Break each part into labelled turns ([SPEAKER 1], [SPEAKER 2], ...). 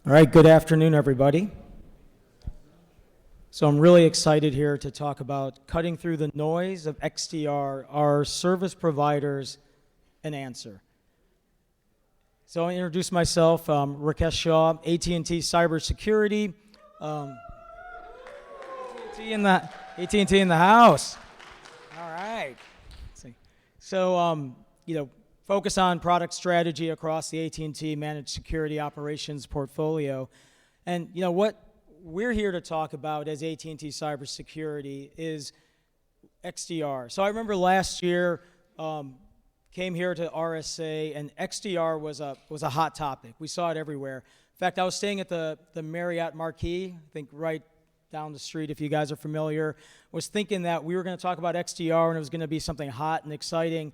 [SPEAKER 1] All right, good afternoon, everybody. So I'm really excited here to talk about cutting through the noise of XDR, our service providers, and answer. So I'll introduce myself, Rakesh Shaw, AT&T Cybersecurity. AT&T in the AT&T in the house. All right. Let's see. So focus on product strategy across the AT&T managed security operations portfolio. And what we're here to talk about as AT&T Cybersecurity is XDR. So I remember last year, came here to RSA, and XDR was a hot topic. We saw it everywhere. In fact, I was staying at the Marriott Marquis, I think right down the street, if you guys are familiar. Was thinking that we were going to talk about XDR and it was going to be something hot and exciting.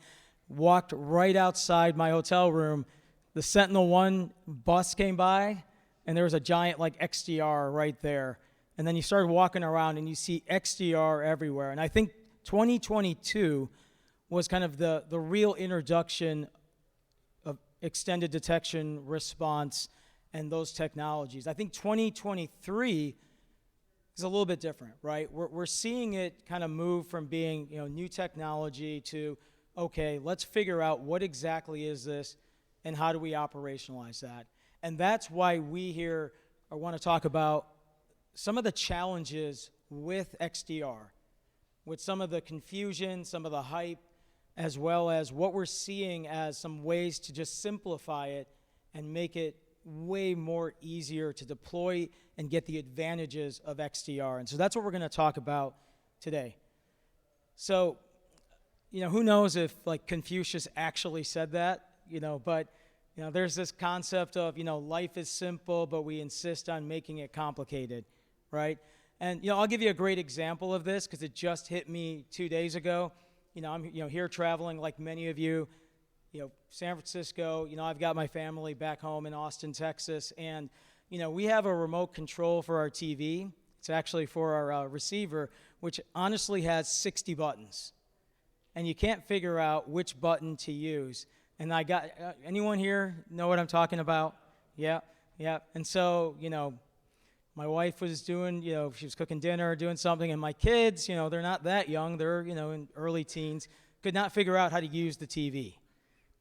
[SPEAKER 1] Walked right outside my hotel room. The SentinelOne bus came by, and there was a giant like XDR right there. And then you started walking around, and you see XDR everywhere. And I think 2022 was kind of the real introduction of extended detection response and those technologies. I think 2023 is a little bit different, right? We're seeing it kind of move from being new technology to, okay, let's figure out what exactly is this and how do we operationalize that. And that's why we here want to talk about some of the challenges with XDR, with some of the confusion, some of the hype, as well as what we're seeing as some ways to just simplify it and make it way more easier to deploy and get the advantages of XDR. And so that's what we're going to talk about today. So, who knows if like Confucius actually said that, but there's this concept of, life is simple, but we insist on making it complicated, right? And, I'll give you a great example of this because it just hit me 2 days ago. I'm, here traveling like many of you, San Francisco, I've got my family back home in Austin, Texas, and, we have a remote control for our TV. It's actually for our receiver, which honestly has 60 buttons. And you can't figure out which button to use. And I got, anyone here know what I'm talking about? Yeah. And so, my wife was doing, she was cooking dinner, doing something, and my kids, they're not that young, they're, in early teens, could not figure out how to use the TV.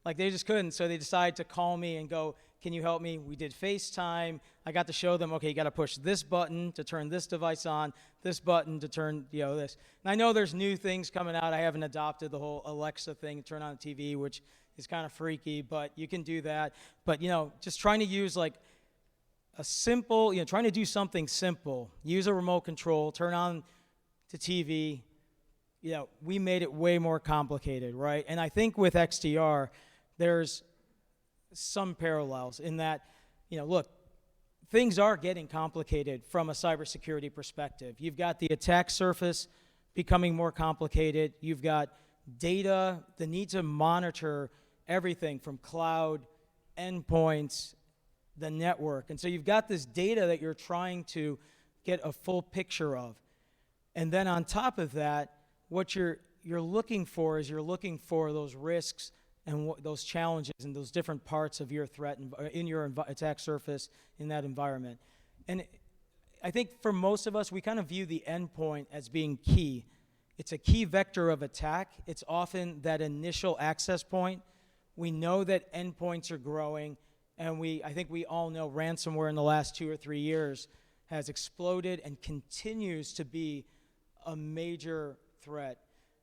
[SPEAKER 1] Like, they just couldn't, so they decided to call me and go, can you help me? We did FaceTime. I got to show them, okay, you got to push this button to turn this device on, this button to turn, this. And I know there's new things coming out. I haven't adopted the whole Alexa thing, turn on the TV, which is kind of freaky, but you can do that. But, just trying to use, like, a simple, trying to do something simple, use a remote control, turn on the TV, we made it way more complicated, right? And I think with XDR, there's some parallels in that, look, things are getting complicated from a cybersecurity perspective. You've got the attack surface becoming more complicated. You've got data, the need to monitor everything from cloud, endpoints, the network. And so you've got this data that you're trying to get a full picture of. And then on top of that, what you're looking for is you're looking for those risks and those challenges and those different parts of your threat in your attack surface in that environment. And I think for most of us, we kind of view the endpoint as being key. It's a key vector of attack. It's often that initial access point. We know that endpoints are growing, and I think we all know ransomware in the last 2 or 3 years has exploded and continues to be a major threat.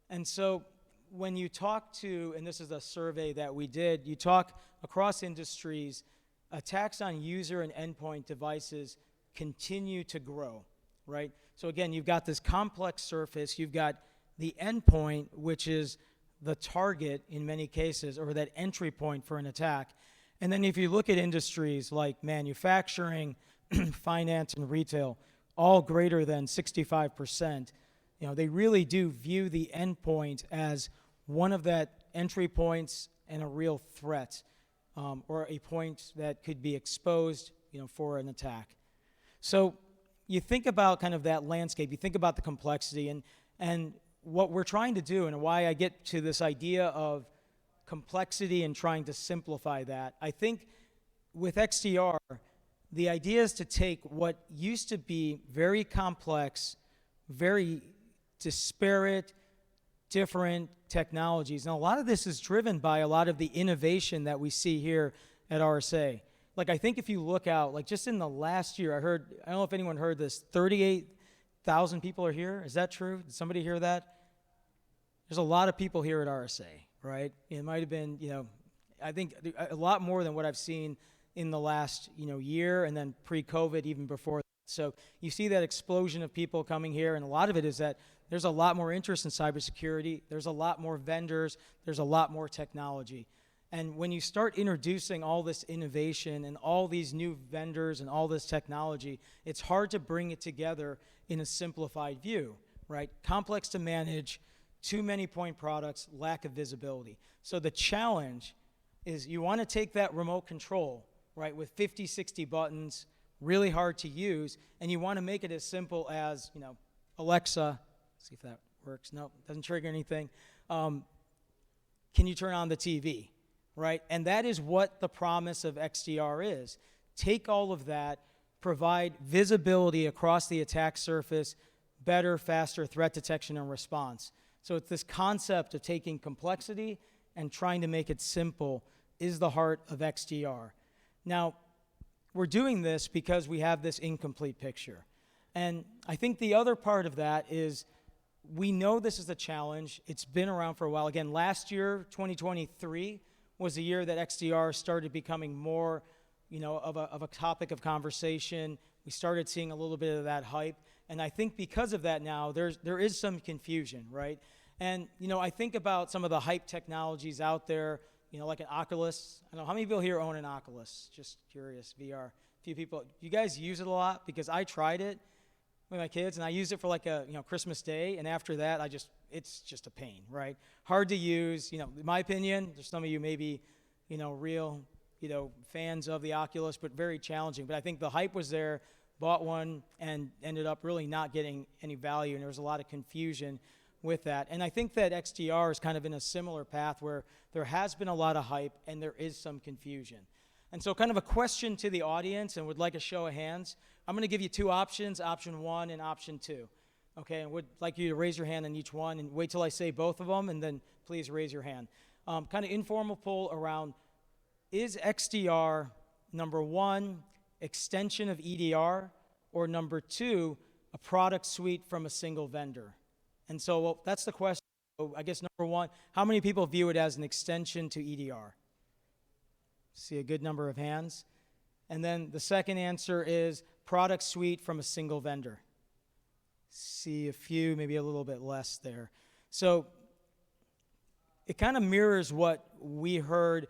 [SPEAKER 1] And so when you talk to, and this is a survey that we did, you talk across industries, attacks on user and endpoint devices continue to grow, right? So again, you've got this complex surface, you've got the endpoint, which is the target in many cases, or that entry point for an attack. And then if you look at industries like manufacturing, finance, and retail, all greater than 65%, they really do view the endpoint as one of that entry points and a real threat, or a point that could be exposed, for an attack. So you think about kind of that landscape, you think about the complexity, and what we're trying to do, and why I get to this idea of complexity and trying to simplify that. I think with XDR, the idea is to take what used to be very complex, very disparate, different technologies. And a lot of this is driven by a lot of the innovation that we see here at RSA. Like, I think if you look out, like just in the last year, I don't know if anyone heard this, 38,000 people are here. Is that true? Did somebody hear that? There's a lot of people here at RSA, right? It might have been, I think a lot more than what I've seen in the last, year, and then pre-COVID, even before that. So you see that explosion of people coming here, and a lot of it is that there's a lot more interest in cybersecurity. There's a lot more vendors. There's a lot more technology. And when you start introducing all this innovation and all these new vendors and all this technology, it's hard to bring it together in a simplified view, right? Complex to manage, too many point products, lack of visibility. So the challenge is you want to take that remote control, right, with 50, 60 buttons, really hard to use, and you want to make it as simple as, Alexa, see if that works. No, it doesn't trigger anything. Can you turn on the TV, right? And that is what the promise of XDR is. Take all of that, provide visibility across the attack surface, better, faster threat detection and response. So it's this concept of taking complexity and trying to make it simple is the heart of XDR. Now, we're doing this because we have this incomplete picture. And I think the other part of that is we know this is a challenge. It's been around for a while. Again, last year, 2023, was a year that XDR started becoming more, of a topic of conversation. We started seeing a little bit of that hype. And I think because of that now, there is some confusion, right? And, I think about some of the hype technologies out there, like an Oculus. I don't know, how many people here own an Oculus? Just curious, VR. A few people. You guys use it a lot? Because I tried it with my kids, and I used it for like a, Christmas Day, and after that, it's just a pain, right? Hard to use, in my opinion. There's some of you maybe, real, fans of the Oculus, but very challenging. But I think the hype was there, bought one, and ended up really not getting any value, and there was a lot of confusion with that. And I think that XDR is kind of in a similar path where there has been a lot of hype and there is some confusion. And so kind of a question to the audience, and would like a show of hands. I'm going to give you two options, option 1 and option 2. Okay, and would like you to raise your hand on each one and wait till I say both of them, and then please raise your hand. Kind of informal poll around, is XDR, number 1, extension of EDR, or number 2, a product suite from a single vendor? And so that's the question. So I guess number 1, how many people view it as an extension to EDR? See a good number of hands. And then the second answer is product suite from a single vendor. See a few, maybe a little bit less there. So it kind of mirrors what we heard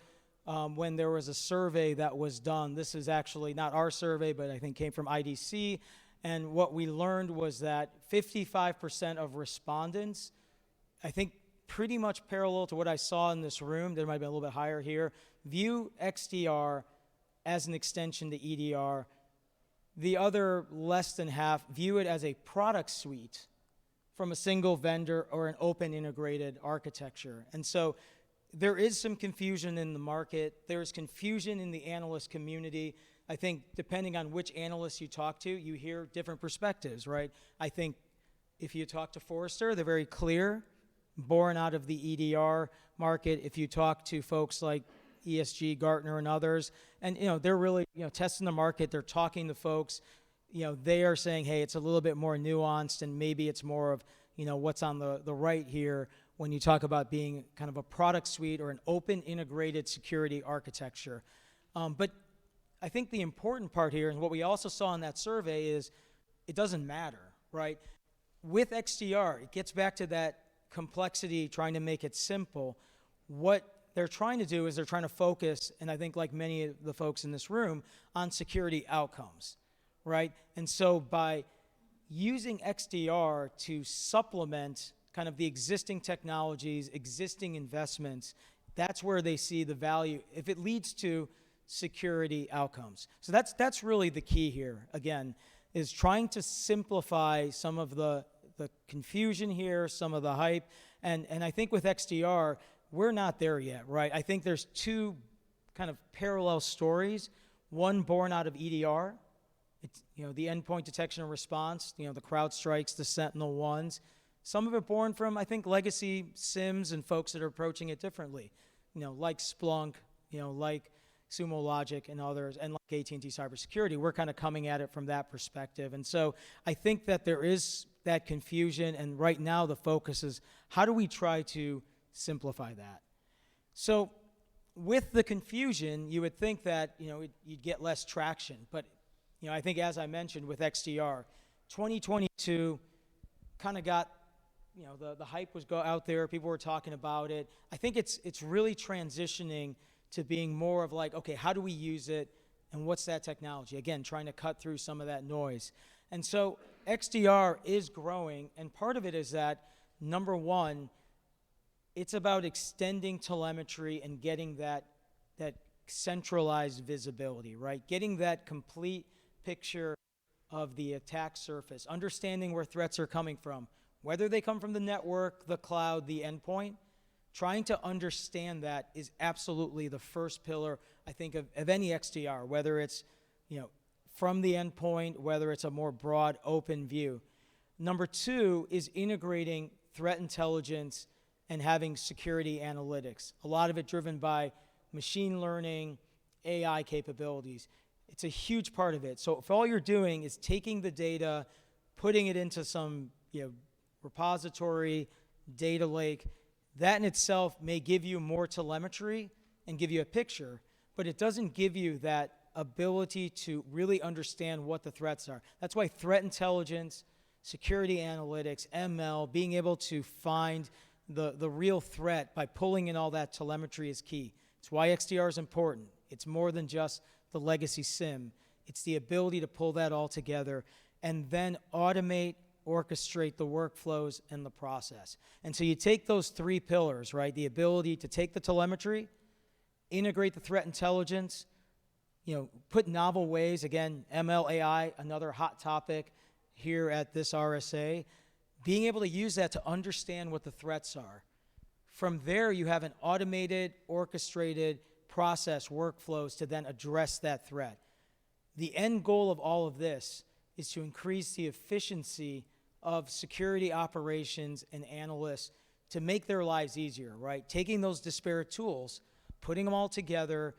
[SPEAKER 1] when there was a survey that was done. This is actually not our survey, but I think came from IDC. And what we learned was that 55% of respondents, I think pretty much parallel to what I saw in this room, there might be a little bit higher here, view XDR as an extension to EDR. The other less than half view it as a product suite from a single vendor or an open integrated architecture. And so there is some confusion in the market. There's confusion in the analyst community. I think depending on which analyst you talk to, you hear different perspectives, right? I think if you talk to Forrester, they're very clear, born out of the EDR market. If you talk to folks like ESG, Gartner, and others, and they're really testing the market. They're talking to folks. They are saying, hey, it's a little bit more nuanced, and maybe it's more of what's on the right here when you talk about being kind of a product suite or an open integrated security architecture. But I think the important part here, and what we also saw in that survey, is it doesn't matter, right? With XDR, it gets back to that complexity, trying to make it simple. What they're trying to do is they're trying to focus, and I think like many of the folks in this room, on security outcomes, right? And so by using XDR to supplement kind of the existing technologies, existing investments, that's where they see the value, if it leads to security outcomes. So that's really the key here, again, is trying to simplify some of the confusion here, some of the hype, and I think with XDR, we're not there yet, right? I think there's two kind of parallel stories. one born out of EDR. It's, the endpoint detection and response, the CrowdStrikes, the SentinelOnes. Some of it born from, I think, legacy SIEMs and folks that are approaching it differently, like Splunk, like Sumo Logic and others, and like AT&T Cybersecurity. We're kind of coming at it from that perspective. And so I think that there is that confusion, and right now the focus is how do we try to simplify that? So with the confusion, you would think that, you'd get less traction. But, I think as I mentioned with XDR, 2022 kind of got, the hype was out there. People were talking about it. I think it's really transitioning to being more of like, okay, how do we use it? And what's that technology? Again, trying to cut through some of that noise. And so XDR is growing. And part of it is that, number one, it's about extending telemetry and getting that centralized visibility, right? Getting that complete picture of the attack surface, understanding where threats are coming from, whether they come from the network, the cloud, the endpoint. Trying to understand that is absolutely the first pillar, I think, of any XDR, whether it's, from the endpoint, whether it's a more broad, open view. Number two is integrating threat intelligence and having security analytics. A lot of it driven by machine learning, AI capabilities. It's a huge part of it. So if all you're doing is taking the data, putting it into some, repository, data lake, that in itself may give you more telemetry and give you a picture, but it doesn't give you that ability to really understand what the threats are. That's why threat intelligence, security analytics, ML, being able to find the real threat by pulling in all that telemetry is key. It's why XDR is important. It's more than just the legacy SIEM. It's the ability to pull that all together and then automate, orchestrate the workflows and the process. And so you take those three pillars, right? The ability to take the telemetry, integrate the threat intelligence, put novel ways, again, ML, AI, another hot topic here at this RSA, being able to use that to understand what the threats are. From there, you have an automated, orchestrated process, workflows to then address that threat. The end goal of all of this is to increase the efficiency of security operations and analysts to make their lives easier, right? Taking those disparate tools, putting them all together,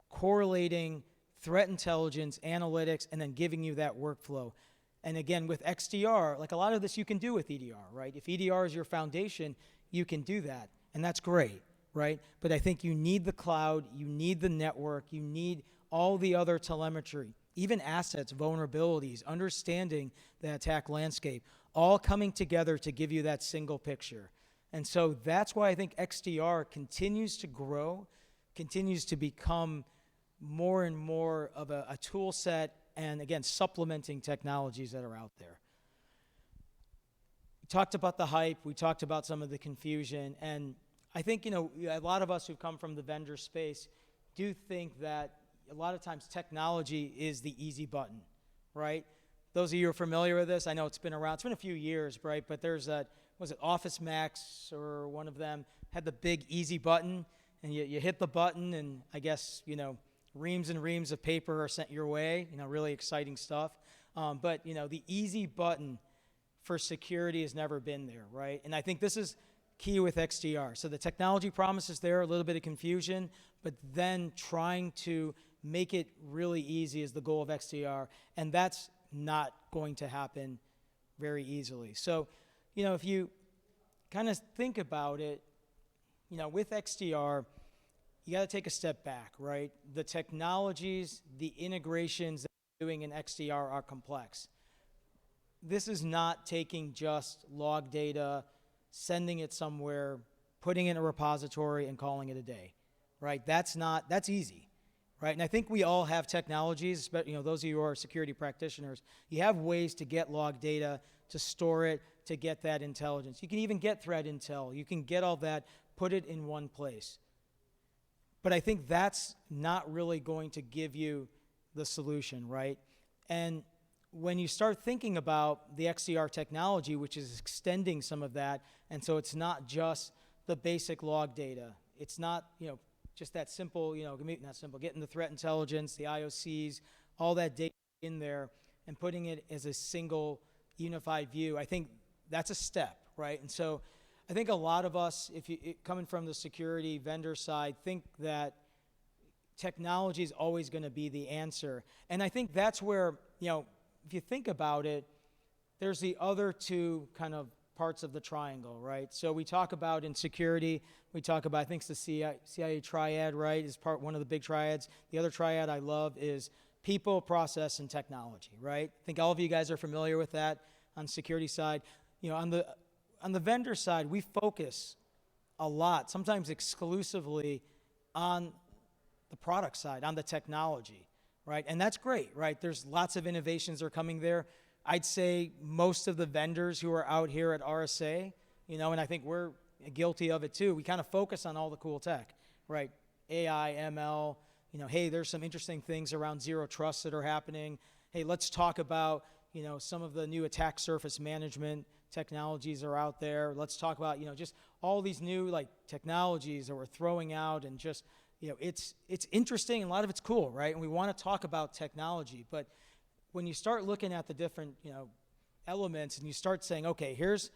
[SPEAKER 1] correlating threat intelligence, analytics, and then giving you that workflow. And again, with XDR, like a lot of this you can do with EDR, right? If EDR is your foundation, you can do that, and that's great, right? But I think you need the cloud, you need the network, you need all the other telemetry, even assets, vulnerabilities, understanding the attack landscape, all coming together to give you that single picture. And so that's why I think XDR continues to grow, continues to become more and more of a tool set, and again, supplementing technologies that are out there. We talked about the hype, we talked about some of the confusion, and I think, a lot of us who've come from the vendor space do think that a lot of times technology is the easy button, right? Those of you who are familiar with this, I know it's been around, it's been a few years, right? But there's that, was it Office Max or one of them, had the big easy button, and you hit the button, and I guess, reams and reams of paper are sent your way, really exciting stuff. But, the easy button for security has never been there, right? And I think this is key with XDR. So the technology promise is there, a little bit of confusion, but then trying to make it really easy is the goal of XDR, and that's not going to happen very easily. So, if you kind of think about it, with XDR, you got to take a step back, right? The technologies, the integrations that we're doing in XDR are complex. This is not taking just log data, sending it somewhere, putting it in a repository, and calling it a day, right? That's easy, right? And I think we all have technologies, but those of you who are security practitioners, you have ways to get log data, to store it, to get that intelligence. You can even get threat intel. You can get all that, put it in one place. But I think that's not really going to give you the solution, right? And when you start thinking about the XDR technology, which is extending some of that, and so it's not just the basic log data. It's not, just that simple, not simple, getting the threat intelligence, the IOCs, all that data in there and putting it as a single unified view, I think that's a step, right? And so I think a lot of us, coming from the security vendor side, think that technology is always going to be the answer. And I think that's where, if you think about it, there's the other two kind of parts of the triangle, right? So we talk about in security, I think it's the CIA triad, right, is one of the big triads. The other triad I love is people, process, and technology, right? I think all of you guys are familiar with that on security side. On the vendor side, we focus a lot, sometimes exclusively, on the product side, on the technology, right? And that's great, right? There's lots of innovations that are coming there. I'd say most of the vendors who are out here at RSA, and I think we're guilty of it too, we kind of focus on all the cool tech, right? AI, ML, hey, there's some interesting things around zero trust that are happening. Hey, let's talk about, some of the new attack surface management technologies are out there. Let's talk about, just all these new technologies that we're throwing out, and just, it's interesting and a lot of it's cool, right? And we want to talk about technology, but when you start looking at the different, elements and you start saying, okay, here's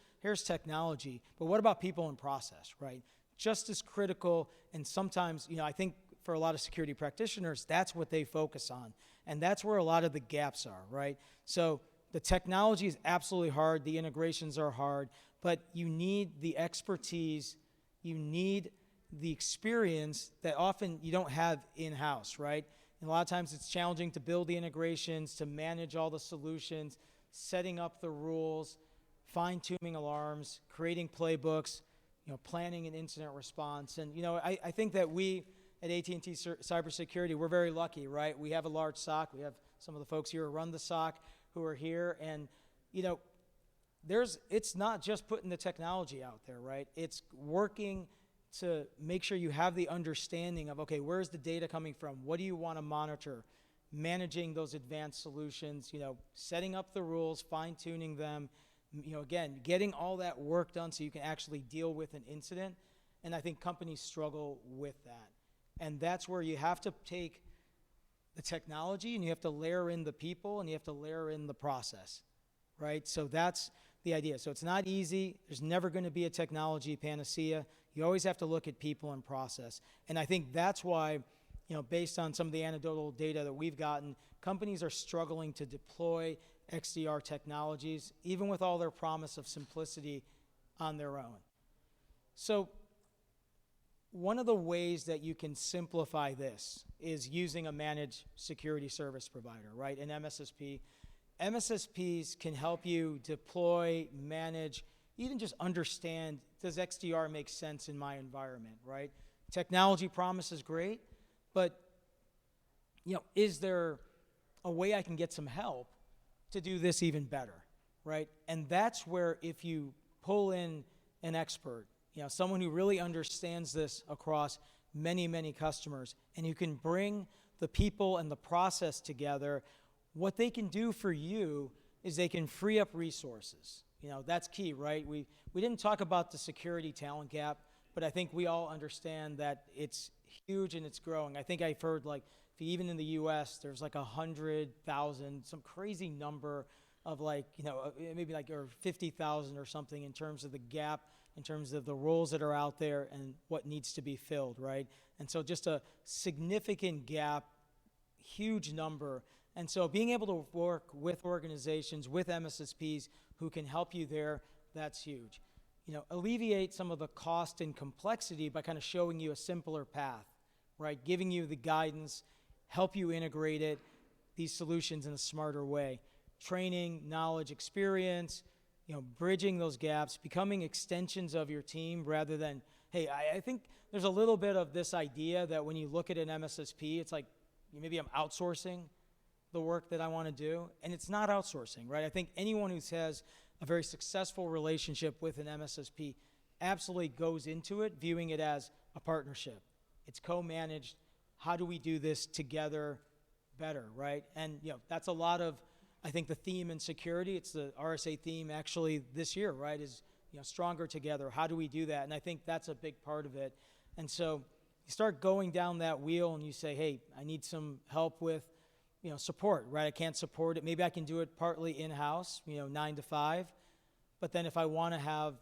[SPEAKER 1] technology, but what about people and process, right? Just as critical, and sometimes, I think for a lot of security practitioners, that's what they focus on, and that's where a lot of the gaps are, right? So the technology is absolutely hard, the integrations are hard, but you need the expertise, you need the experience that often you don't have in-house, right? And a lot of times it's challenging to build the integrations, to manage all the solutions, setting up the rules, fine-tuning alarms, creating playbooks, planning an incident response. And, I think that we at AT&T Cybersecurity, we're very lucky, right? We have a large SOC. We have some of the folks here who run the SOC who are here. And, it's not just putting the technology out there, right? It's working to make sure you have the understanding of, okay, where's the data coming from? What do you want to monitor? Managing those advanced solutions, setting up the rules, fine-tuning them, again, getting all that work done so you can actually deal with an incident. And I think companies struggle with that. And that's where you have to take the technology and you have to layer in the people and you have to layer in the process, right? So that's the idea. So it's not easy. There's never going to be a technology panacea. You always have to look at people and process. And I think that's why, based on some of the anecdotal data that we've gotten, companies are struggling to deploy XDR technologies, even with all their promise of simplicity on their own. So one of the ways that you can simplify this is using a managed security service provider, right? An MSSP. MSSPs can help you deploy, manage, even just understand, does XDR make sense in my environment, right? Technology promise is great, but is there a way I can get some help to do this even better, right? And that's where, if you pull in an expert, someone who really understands this across many, many customers, and you can bring the people and the process together, what they can do for you is they can free up resources. That's key, right? We didn't talk about the security talent gap, but I think we all understand that it's huge and it's growing. I think I've heard even in the US, there's 100,000, some crazy number of maybe or 50,000 or something in terms of the gap, in terms of the roles that are out there and what needs to be filled, right? And so just a significant gap, huge number. And so being able to work with organizations, with MSSPs who can help you there, that's huge. Alleviate some of the cost and complexity by kind of showing you a simpler path, right? Giving you the guidance, help you integrate these solutions in a smarter way. Training, knowledge, experience, bridging those gaps, becoming extensions of your team rather than, hey, I think there's a little bit of this idea that when you look at an MSSP, it's like maybe I'm outsourcing the work that I want to do, and it's not outsourcing, right? I think anyone who has a very successful relationship with an MSSP absolutely goes into it viewing it as a partnership. It's co-managed. How do we do this together better, right? And that's a lot of, I think, the theme in security. It's the RSA theme actually this year, right? Is stronger together. How do we do that? And I think that's a big part of it. And so you start going down that wheel and you say, hey, I need some help with, support, right? I can't support it. Maybe I can do it partly in-house, 9 to 5. But then if I want to have,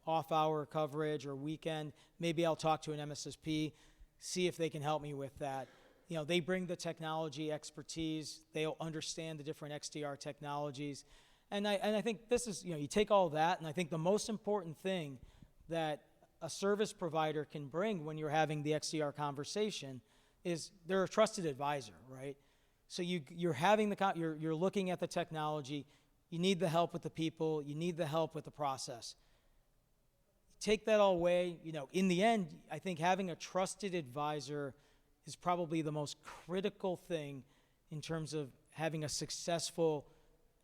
[SPEAKER 1] off-hour coverage or weekend, maybe I'll talk to an MSSP, see if they can help me with that. They bring the technology expertise. They'll understand the different XDR technologies. And I think this is, you take all that, and I think the most important thing that a service provider can bring when you're having the XDR conversation is they're a trusted advisor, right? So you're looking at the technology. You need the help with the people. You need the help with the process. Take that all away. In the end, I think having a trusted advisor is probably the most critical thing in terms of having a successful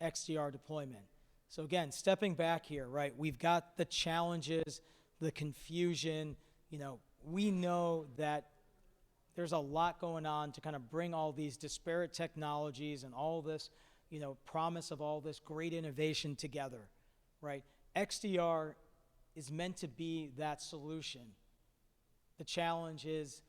[SPEAKER 1] XDR deployment. So again, stepping back here, right? We've got the challenges, the confusion. We know that there's a lot going on to kind of bring all these disparate technologies and all this, promise of all this great innovation together, right? XDR is meant to be that solution. The challenge is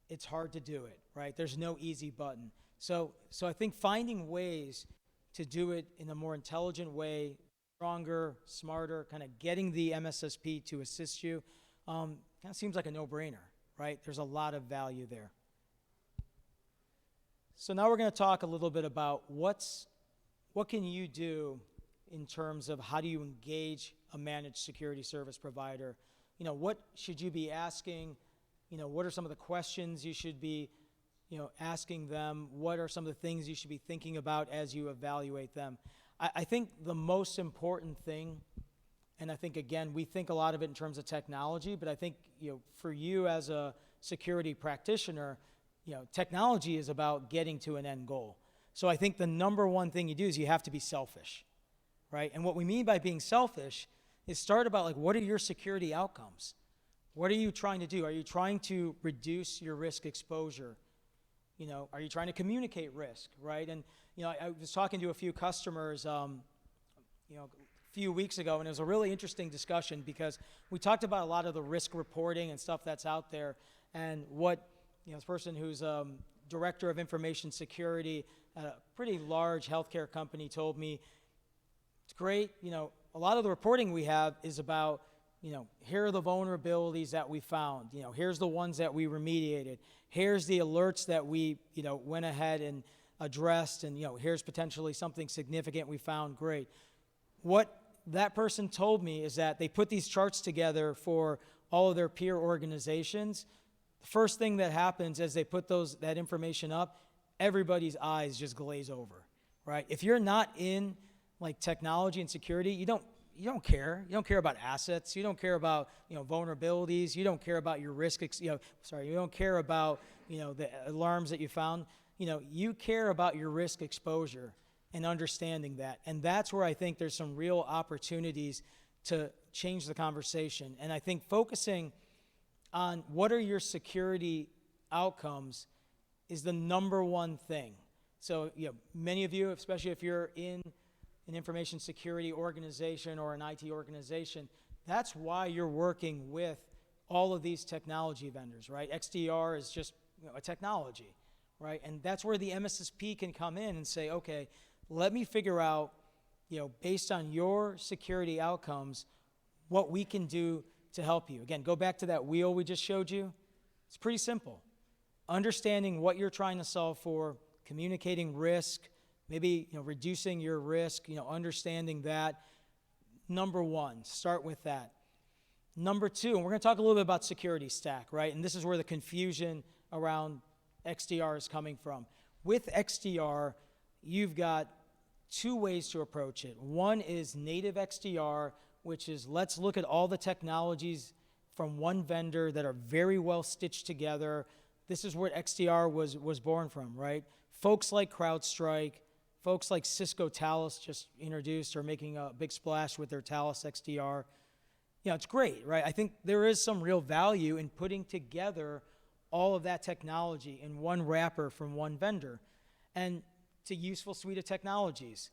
[SPEAKER 1] it's hard to do it, right? There's no easy button. So I think finding ways to do it in a more intelligent way, stronger, smarter, kind of getting the MSSP to assist you, kind of seems like a no-brainer, right? There's a lot of value there. So now we're going to talk a little bit about what can you do in terms of how do you engage a managed security service provider? What should you be asking? What are some of the questions you should be, asking them? What are some of the things you should be thinking about as you evaluate them? I think the most important thing, and I think, again, we think a lot of it in terms of technology, but I think, for you as a security practitioner, technology is about getting to an end goal. So I think the number one thing you do is you have to be selfish, right? And what we mean by being selfish is start about, what are your security outcomes? What are you trying to do? Are you trying to reduce your risk exposure? Are you trying to communicate risk, right? And, I was talking to a few customers, a few weeks ago, and it was a really interesting discussion because we talked about a lot of the risk reporting and stuff that's out there, and what, this person who's director of information security at a pretty large healthcare company told me, it's great, a lot of the reporting we have is about, here are the vulnerabilities that we found. Here's the ones that we remediated. Here's the alerts that we, went ahead and addressed, and, here's potentially something significant we found. Great. What that person told me is that they put these charts together for all of their peer organizations. The first thing that happens as they put that information up, everybody's eyes just glaze over, right? If you're not in technology and security, you don't care. You don't care about assets. You don't care about, vulnerabilities. You don't care about your risk. You don't care about, the alarms that you found. You care about your risk exposure and understanding that. And that's where I think there's some real opportunities to change the conversation. And I think focusing on what are your security outcomes is the number one thing. So, many of you, especially if you're in an information security organization or an IT organization, that's why you're working with all of these technology vendors, right? XDR is just a technology, right? And that's where the MSSP can come in and say, okay, let me figure out, based on your security outcomes, what we can do to help you. Again, go back to that wheel we just showed you. It's pretty simple. Understanding what you're trying to solve for, communicating risk, maybe reducing your risk, understanding that. Number one, start with that. Number two, and we're going to talk a little bit about security stack, right? And this is where the confusion around XDR is coming from. With XDR, you've got two ways to approach it. One is native XDR, which is let's look at all the technologies from one vendor that are very well stitched together. This is where XDR was born from, right? Folks like CrowdStrike, folks like Cisco Talos just introduced or making a big splash with their Talos XDR. It's great, right? I think there is some real value in putting together all of that technology in one wrapper from one vendor. And it's a useful suite of technologies.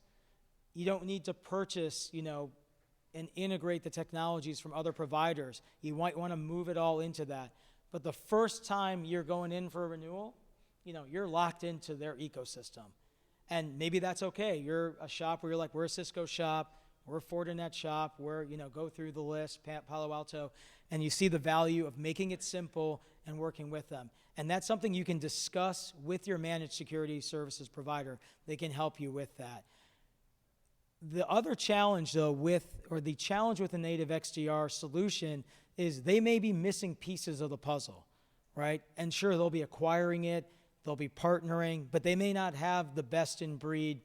[SPEAKER 1] You don't need to purchase, and integrate the technologies from other providers. You might want to move it all into that. But the first time you're going in for a renewal, you're locked into their ecosystem. And maybe that's okay. You're a shop where you're like, we're a Cisco shop, we're a Fortinet shop, we're, go through the list, Palo Alto, and you see the value of making it simple and working with them. And that's something you can discuss with your managed security services provider. They can help you with that. The other challenge, though, the challenge with a native XDR solution is they may be missing pieces of the puzzle, right? And sure, they'll be acquiring it, they'll be partnering, but they may not have the best-in-breed,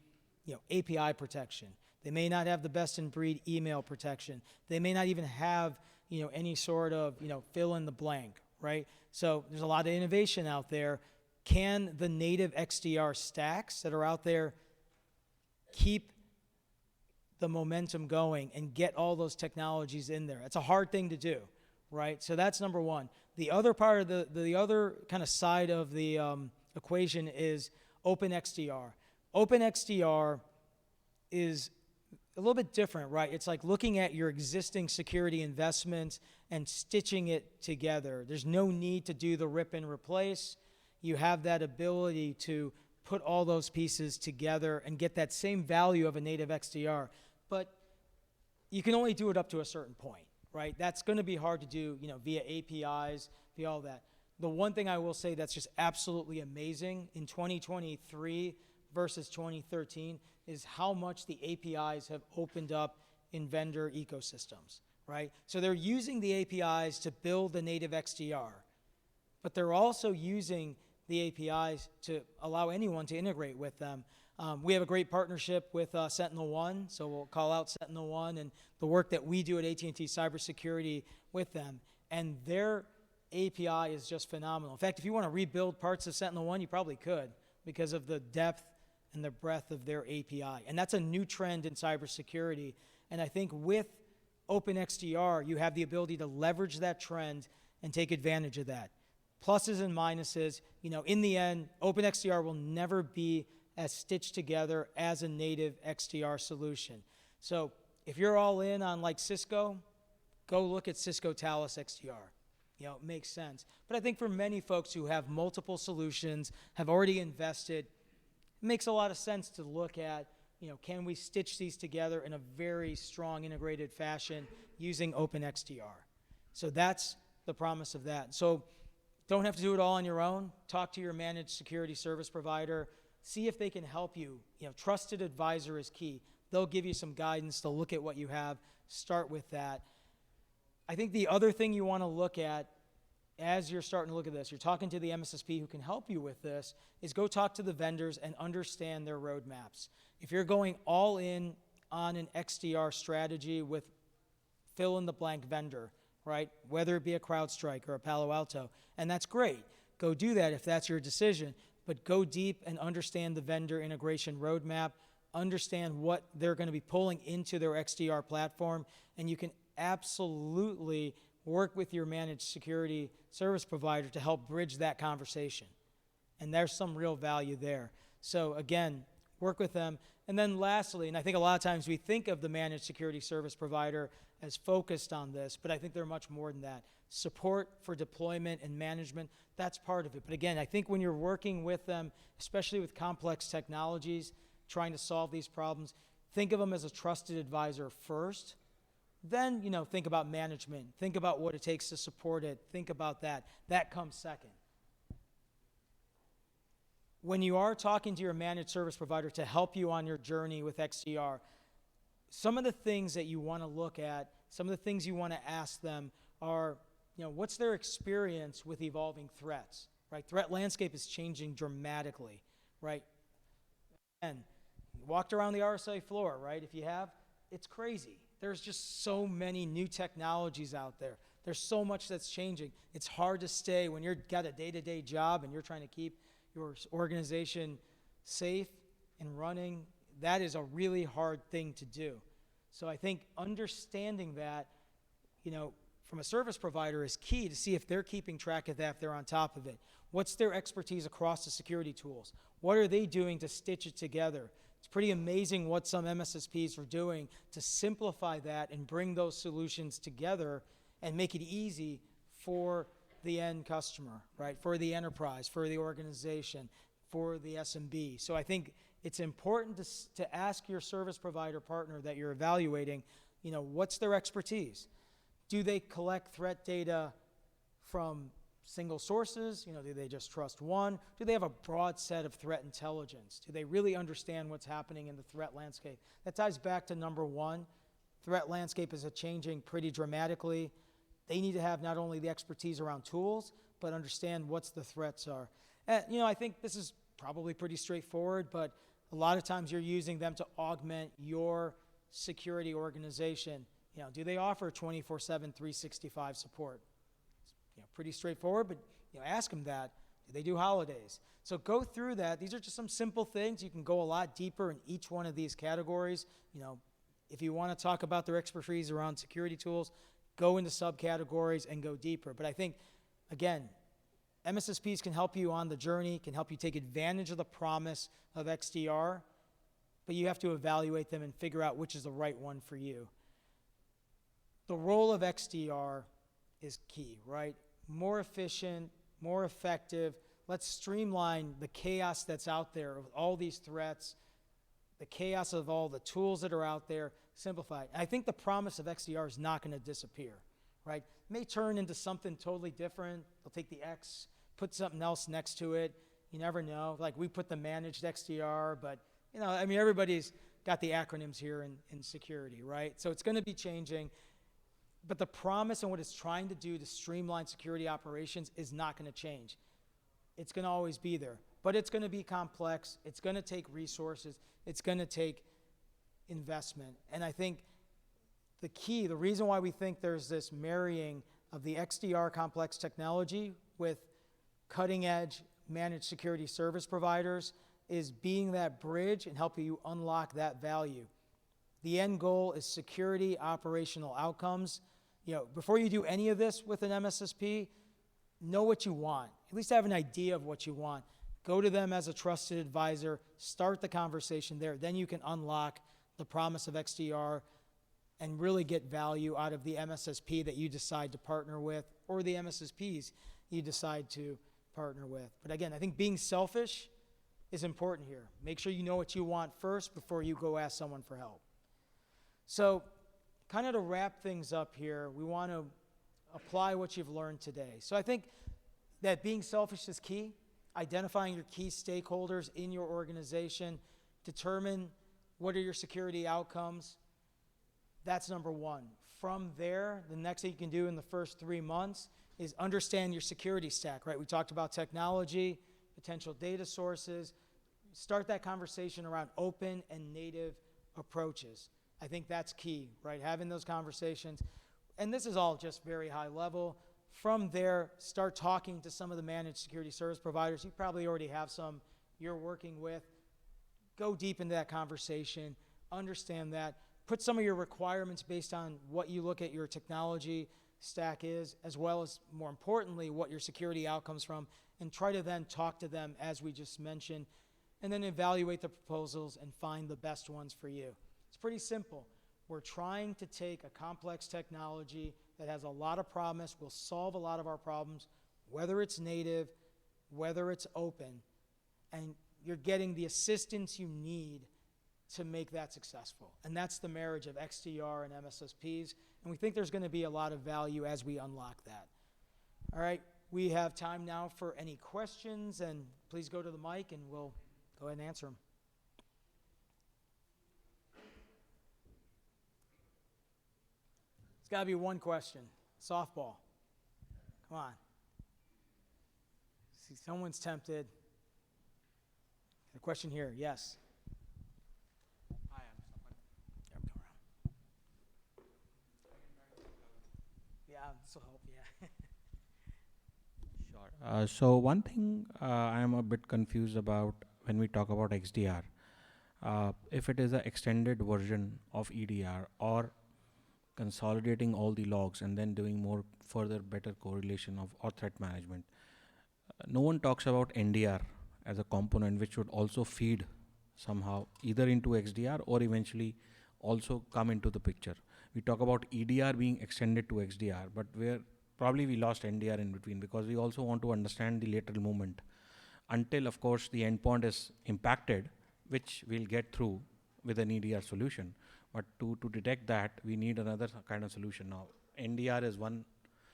[SPEAKER 1] API protection. They may not have the best-in-breed email protection. They may not even have, any sort of, fill in the blank, right? So there's a lot of innovation out there. Can the native XDR stacks that are out there keep the momentum going and get all those technologies in there? It's a hard thing to do, right? So that's number one. The other part of the other kind of side of the equation is OpenXDR. OpenXDR is a little bit different, right? It's like looking at your existing security investments and stitching it together. There's no need to do the rip and replace. You have that ability to put all those pieces together and get that same value of a native XDR. But you can only do it up to a certain point, right? That's going to be hard to do, via APIs, via all that. The one thing I will say that's just absolutely amazing in 2023 versus 2013 is how much the APIs have opened up in vendor ecosystems, right? So they're using the APIs to build the native XDR, but they're also using the APIs to allow anyone to integrate with them. We have a great partnership with SentinelOne, so we'll call out SentinelOne and the work that we do at AT&T Cybersecurity with them. And their API is just phenomenal. In fact, if you want to rebuild parts of SentinelOne, you probably could because of the depth and the breadth of their API. And that's a new trend in cybersecurity. And I think with OpenXDR, you have the ability to leverage that trend and take advantage of that. Pluses and minuses, in the end, OpenXDR will never be as stitched together as a native XDR solution. So if you're all in on like Cisco, go look at Cisco Talos XDR. It makes sense. But I think for many folks who have multiple solutions, have already invested, it makes a lot of sense to look at, can we stitch these together in a very strong integrated fashion using OpenXDR? So that's the promise of that. So don't have to do it all on your own. Talk to your managed security service provider. See if they can help you. Trusted advisor is key. They'll give you some guidance. They'll look at what you have. Start with that. I think the other thing you want to look at as you're starting to look at this, you're talking to the MSSP who can help you with this, is go talk to the vendors and understand their roadmaps. If you're going all in on an XDR strategy with fill-in-the-blank vendor, right, whether it be a CrowdStrike or a Palo Alto, and that's great. Go do that if that's your decision, but go deep and understand the vendor integration roadmap, understand what they're going to be pulling into their XDR platform, and you can absolutely work with your managed security service provider to help bridge that conversation. And there's some real value there. So again, work with them. And then lastly, and I think a lot of times we think of the managed security service provider as focused on this, but I think they're much more than that. Support for deployment and management, that's part of it. But again, I think when you're working with them, especially with complex technologies, trying to solve these problems, think of them as a trusted advisor first. Then, think about management. Think about what it takes to support it. Think about that. That comes second. When you are talking to your managed service provider to help you on your journey with XDR, some of the things that you want to look at, some of the things you want to ask them are, what's their experience with evolving threats, right? Threat landscape is changing dramatically, right? And walked around the RSA floor, right? If you have, it's crazy. There's just so many new technologies out there. There's so much that's changing. It's hard to stay when you've got a day-to-day job and you're trying to keep your organization safe and running. That is a really hard thing to do. So I think understanding that, from a service provider is key to see if they're keeping track of that, if they're on top of it. What's their expertise across the security tools? What are they doing to stitch it together? It's pretty amazing what some MSSPs are doing to simplify that and bring those solutions together and make it easy for the end customer, right? For the enterprise, for the organization, for the SMB. So I think it's important to ask your service provider partner that you're evaluating, what's their expertise? Do they collect threat data from single sources? Do they just trust one? Do they have a broad set of threat intelligence? Do they really understand what's happening in the threat landscape? That ties back to number one. Threat landscape is changing pretty dramatically. They need to have not only the expertise around tools, but understand what the threats are. And, I think this is probably pretty straightforward, but a lot of times you're using them to augment your security organization. Do they offer 24/7, 365 support? Pretty straightforward, but ask them that. Do they do holidays? So go through that. These are just some simple things. You can go a lot deeper in each one of these categories. If you want to talk about their expertise around security tools, go into subcategories and go deeper. But I think, again, MSSPs can help you on the journey, can help you take advantage of the promise of XDR, but you have to evaluate them and figure out which is the right one for you. The role of XDR is key, right? More efficient, more effective. Let's streamline the chaos that's out there with all these threats, the chaos of all the tools that are out there, simplify it. And I think the promise of XDR is not going to disappear, right? It may turn into something totally different. They'll take the X, put something else next to it. You never know. Like we put the managed XDR, but everybody's got the acronyms here in security, right? So it's going to be changing. But the promise and what it's trying to do to streamline security operations is not going to change. It's going to always be there. But it's going to be complex. It's going to take resources. It's going to take investment. And I think the reason why we think there's this marrying of the XDR complex technology with cutting-edge managed security service providers is being that bridge and helping you unlock that value. The end goal is security operational outcomes. Before you do any of this with an MSSP, know what you want. At least have an idea of what you want. Go to them as a trusted advisor. Start the conversation there. Then you can unlock the promise of XDR and really get value out of the MSSP that you decide to partner with or the MSSPs you decide to partner with. But again, I think being selfish is important here. Make sure you know what you want first before you go ask someone for help. So kind of to wrap things up here, we want to apply what you've learned today. So I think that being selfish is key. Identifying your key stakeholders in your organization, determine what are your security outcomes. That's number one. From there, the next thing you can do in the first 3 months is understand your security stack, right? We talked about technology, potential data sources. Start that conversation around open and native approaches. I think that's key, right? Having those conversations. And this is all just very high level. From there, start talking to some of the managed security service providers. You probably already have some you're working with. Go deep into that conversation. Understand that. Put some of your requirements based on what you look at your technology stack is, as well as, more importantly, what your security outcomes from, and try to then talk to them as we just mentioned, and then evaluate the proposals and find the best ones for you. It's pretty simple. We're trying to take a complex technology that has a lot of promise, will solve a lot of our problems, whether it's native, whether it's open, and you're getting the assistance you need to make that successful. And that's the marriage of XDR and MSSPs, and we think there's going to be a lot of value as we unlock that. All right, we have time now for any questions, and please go to the mic and we'll go ahead and answer them. It's got to be one question. Softball. Come on. See, someone's tempted. A question here. Yes.
[SPEAKER 2] Hi, I'm Sapan.
[SPEAKER 1] Yeah, come around. Yeah, this will help. Yeah.
[SPEAKER 2] Sure. So one thing I am a bit confused about when we talk about XDR, if it is an extended version of EDR or consolidating all the logs and then doing more further better correlation of or threat management. No one talks about NDR as a component which would also feed somehow either into XDR or eventually also come into the picture. We talk about EDR being extended to XDR, but where probably we lost NDR in between because we also want to understand the lateral movement until, of course, the endpoint is impacted, which we'll get through with an EDR solution. But to detect that, we need another kind of solution now. NDR is one,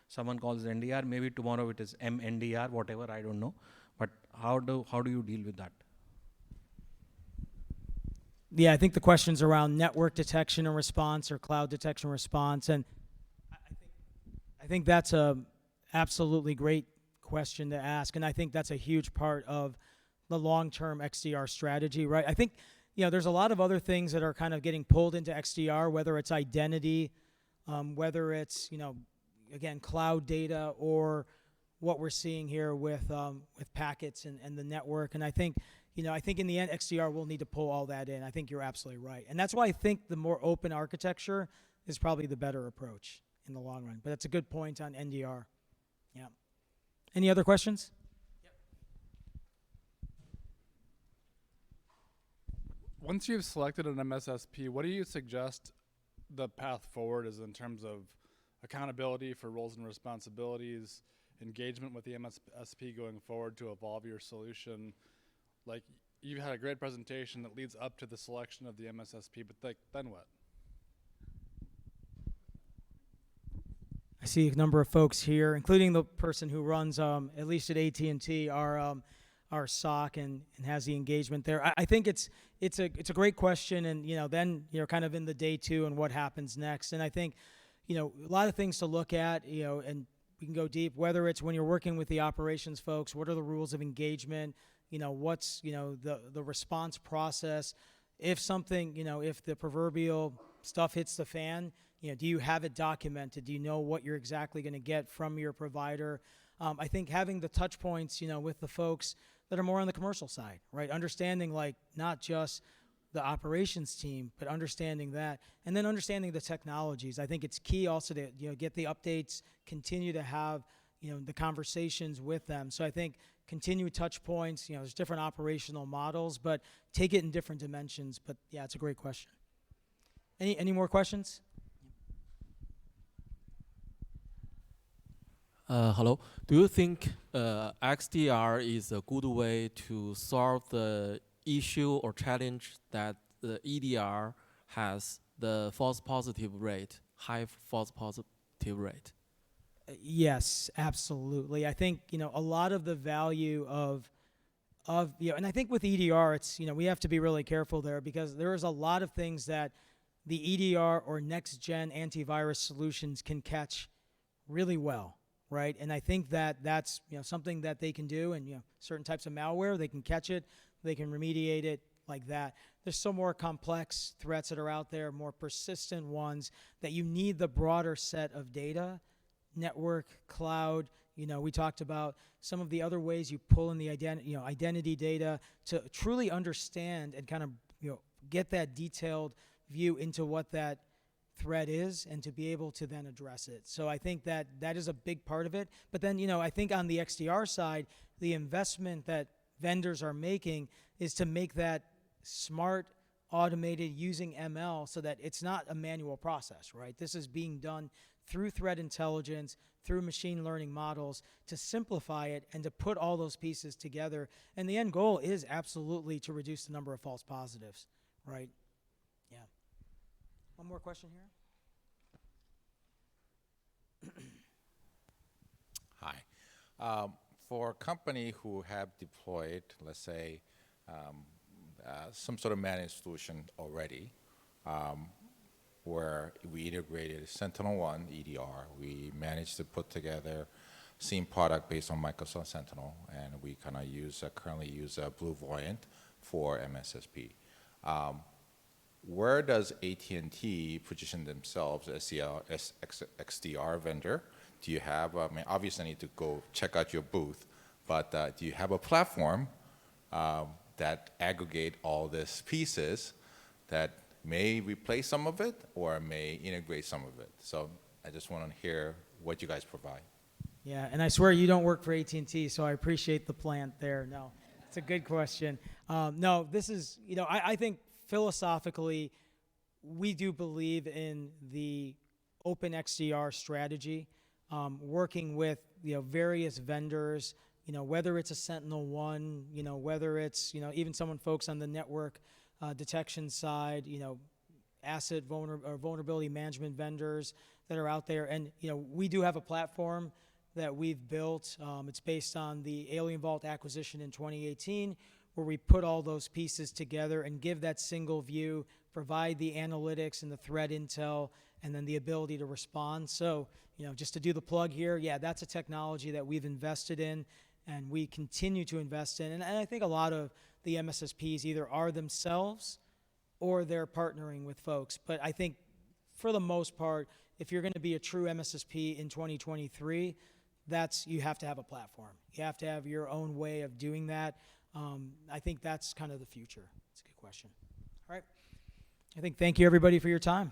[SPEAKER 2] someone calls it NDR, maybe tomorrow it is MNDR, whatever, I don't know. But how do you deal with that?
[SPEAKER 1] Yeah, I think the question's around network detection and response or cloud detection response, and I think that's a absolutely great question to ask, and I think that's a huge part of the long-term XDR strategy, right? I think, there's a lot of other things that are kind of getting pulled into XDR, whether it's identity, whether it's, again, cloud data, or what we're seeing here with packets and the network. And I think, I think in the end, XDR will need to pull all that in. I think you're absolutely right. And that's why I think the more open architecture is probably the better approach in the long run. But that's a good point on NDR. Yeah. Any other questions?
[SPEAKER 3] Once you've selected an MSSP, what do you suggest the path forward is in terms of accountability for roles and responsibilities, engagement with the MSSP going forward to evolve your solution? Like, you had a great presentation that leads up to the selection of the MSSP, but then what?
[SPEAKER 1] I see a number of folks here, including the person who runs, at least at AT&T, our SOC and has the engagement there. I think it's a great question, and then kind of in the day two and what happens next. And I think a lot of things to look at, and we can go deep. Whether it's when you're working with the operations folks, what are the rules of engagement? What's the response process? If something, if the proverbial stuff hits the fan, do you have it documented? Do you know what you're exactly going to get from your provider? I think having the touch points, with the folks that are more on the commercial side, right? Understanding not just the operations team, but understanding that, and then understanding the technologies. I think it's key also to get the updates, continue to have the conversations with them. So I think continue touch points. There's different operational models, but take it in different dimensions. But yeah, it's a great question. Any more questions?
[SPEAKER 4] Hello. Do you think XDR is a good way to solve the issue or challenge that the EDR has, the false positive rate, high false positive rate?
[SPEAKER 1] Yes, absolutely. I think a lot of the value of and I think with EDR, it's we have to be really careful there, because there is a lot of things that the EDR or next gen antivirus solutions can catch really well. Right, and I think that's something that they can do, and certain types of malware, they can catch it, they can remediate it like that. There's some more complex threats that are out there, more persistent ones that you need the broader set of data, network, cloud. We talked about some of the other ways you pull in the identity data to truly understand and kind of get that detailed view into what that threat is, and to be able to then address it. So I think that is a big part of it. But then, I think on the XDR side, the investment that vendors are making is to make that smart, automated, using ML, so that it's not a manual process, right? This is being done through threat intelligence, through machine learning models, to simplify it and to put all those pieces together. And the end goal is absolutely to reduce the number of false positives, right? Yeah. One more question here.
[SPEAKER 5] Hi. For a company who have deployed, let's say, some sort of managed solution already, where we integrated SentinelOne EDR, we managed to put together same product based on Microsoft Sentinel, and we kind of currently use BlueVoyant for MSSP. Where does AT&T position themselves as the XDR vendor? Do you have, obviously I need to go check out your booth, but do you have a platform that aggregate all these pieces that may replace some of it or may integrate some of it? So I just want to hear what you guys provide.
[SPEAKER 1] Yeah, and I swear you don't work for AT&T, so I appreciate the plant there. No, it's a good question. No, this is, I think philosophically, we do believe in the open XDR strategy. working with, various vendors, whether it's a SentinelOne, whether it's, even someone folks on the network detection side, asset or vulnerability management vendors that are out there. And, we do have a platform that we've built. It's based on the Alien Vault acquisition in 2018, where we put all those pieces together and give that single view, provide the analytics and the threat intel, and then the ability to respond. So, just to do the plug here, yeah, that's a technology that we've invested in and we continue to invest in. And I think a lot of the MSSPs either are themselves or they're partnering with folks. But I think for the most part, if you're going to be a true MSSP in 2023, you have to have a platform. You have to have your own way of doing that. I think that's kind of the future. It's a good question. All right. Thank you everybody for your time.